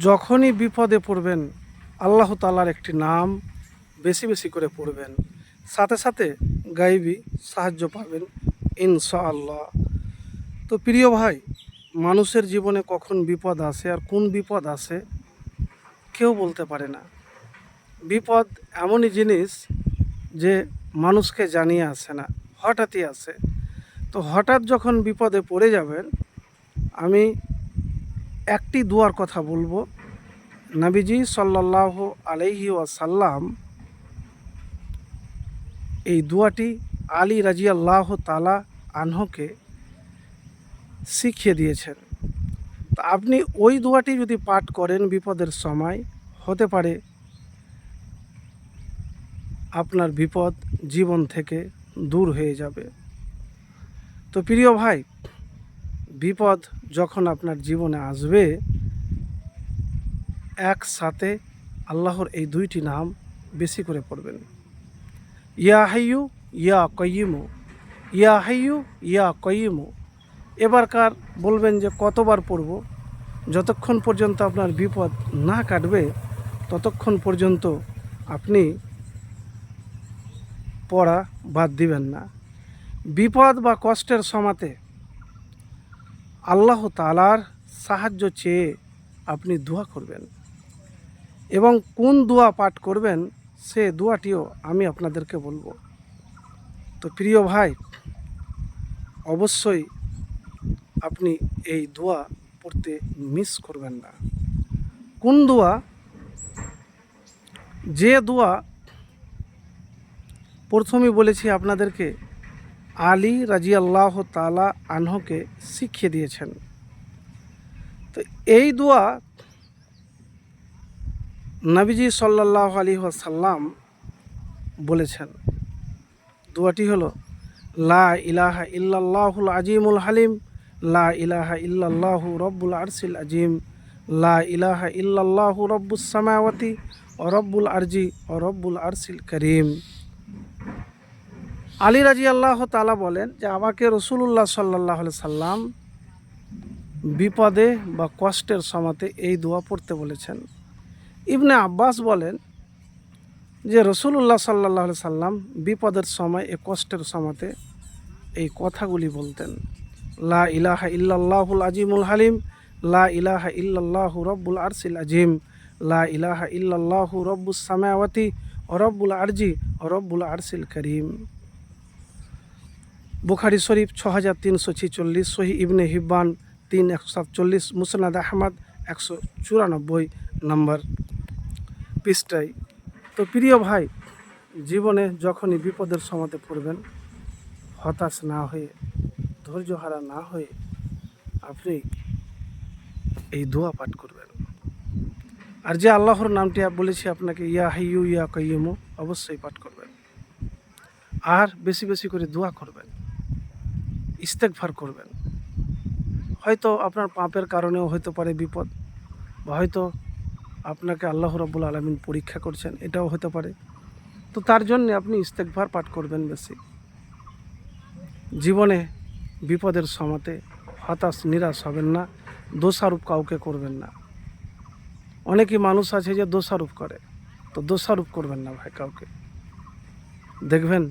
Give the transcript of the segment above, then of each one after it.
যখনই বিপদে পড়বেন আল্লাহ তাআলার একটি নাম বেশি বেশি করে পড়বেন, সাথে সাথে গায়েবী সাহায্য পাবেন ইনশাআল্লাহ। তো প্রিয় ভাই, মানুষের জীবনে কখন বিপদ আসে আর কোন বিপদ আসে কেউ বলতে পারে না। বিপদ এমনই জিনিস যে মানুষকে জানিয়ে আসে না, হঠাৎই আসে। তো হঠাৎ যখন বিপদে পড়ে যাবেন, আমি একটি দুয়ার কথা বলবো। নবীজি সাল্লাল্লাহু আলাইহি ওয়াসাল্লাম এই দুয়াটি আলী রাজিয়াল্লাহু তাআলা আনহুকে শিখিয়ে দিয়েছেন। তো আপনি ওই দুয়াটি যদি পাঠ করেন বিপদের সময়, হতে পারে আপনার বিপদ জীবন থেকে দূর হয়ে যাবে। তো প্রিয় ভাই, বিপদ যখন আপনার জীবনে আসবে, একসাথে আল্লাহর এই দুইটি নাম বেশি করে পড়বেন। ইয়া হাইয়ু ইয়া কাইয়্যিমু, ইয়া হাইয়ু ইয়া কাইয়্যিমু। এবারকার বলবেন যে কতবার পড়ব? যতক্ষণ পর্যন্ত আপনার বিপদ না কাটবে ততক্ষণ পর্যন্ত আপনি পড়া বাদ দিবেন না। বিপদ বা কষ্টের সময়তে আল্লাহ তাআলার সাহায্য চেয়ে আপনি দোয়া করবেন, এবং কোন দোয়া পাঠ করবেন সে দোয়াটিও আমি আপনাদেরকে বলবো। তো প্রিয় ভাই, অবশ্যই আপনি এই দোয়া পড়তে মিস করবেন না। কোন দোয়া? যে দোয়া প্রথমেই বলেছি আপনাদেরকে আলী রাজিয়াল্লাহু তাআলা আনহুকে শিখিয়ে দিয়েছেন। তো এই দোয়া নবীজি সাল্লাল্লাহু আলাইহি ওয়াসাল্লাম বলেছেন। দোয়াটি হলো লা ইলাহা ইল্লাল্লাহুল আজিমুল হালিম, লা ইলাহা ইল্লাল্লাহু রব্বুল আরশিল আজিম, লা ইলাহা ইল্লাল্লাহু রব্বুস সামাওয়াতি ওয়া রব্বুল আরজি ওয়া রব্বুল আরশিল কারীম। আলী রাদিয়াল্লাহু তাআলা বলেন যে আমাকে রাসূলুল্লাহ সাল্লাল্লাহু আলাইহি সাল্লাম বিপদে বা কষ্টের সময়তে এই দোয়া পড়তে বলেছেন। ইবনে আব্বাস বলেন যে রাসূলুল্লাহ সাল্লাল্লাহু আলাইহি সাল্লাম বিপদের সময়, এ কষ্টের সময়তে এই কথাগুলি বলতেন। লা ইলাহা ইল্লাল্লাহুল আজিমুল হালিম, লা ইলাহা ইল্লাল্লাহু রব্বুল আরশিল আজিম, লা ইলাহা ইল্লাল্লাহু রব্বুস সামাওয়াতি ওয়া রব্বুল আরজি ওয়া রব্বুল আরশিল কারীম। বুখারী শরীফ 6346, সহিহ ইবনে হিব্বান 3147, মুসনাদ আহমদ 194 নম্বর পৃষ্ঠায়। তো প্রিয় ভাই, জীবনে যখনই বিপদের সময়তে পড়বেন, হতাশ না হয়ে, ধৈর্যহারা না হয়ে আপনি এই দোয়া পাঠ করবেন। আর যে আল্লাহর নামটি বলেছি আপনাকে, ইয়া হাইয়ু ইয়া কাইয়্যিমু, অবশ্যই পাঠ করবেন। আর বেশি বেশি করে দোয়া করবেন, ইস্তেগফার করবেন। হয়তো আপনার পাপের কারণেও হতে পারে বিপদ, বা হয়তো আপনাকে আল্লাহ রাব্বুল আলামিন পরীক্ষা করছেন, এটাও হতে পারে। তো তার জন্য আপনি ইস্তেগফার পাঠ করবেন বেশি। জীবনে বিপদের সময়তে হতাশ নিরাশ হবেন না, দোষারোপ কাউকে করবেন না। অনেকই মানুষ আছে যে দোষারোপ করে, তো দোষারোপ করবেন না ভাই কাউকে। দেখবেন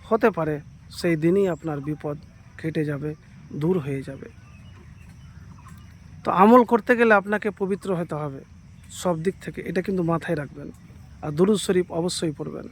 হতে পারে সেই দিনই আপনার বিপদ কেটে যাবে, দূর হয়ে যাবে। তো আমল করতে গেলে আপনাকে পবিত্র হতে হবে সব দিক থেকে, এটা কিন্তু মাথায় রাখবেন। আর দুরূদ শরীফ অবশ্যই পড়বেন।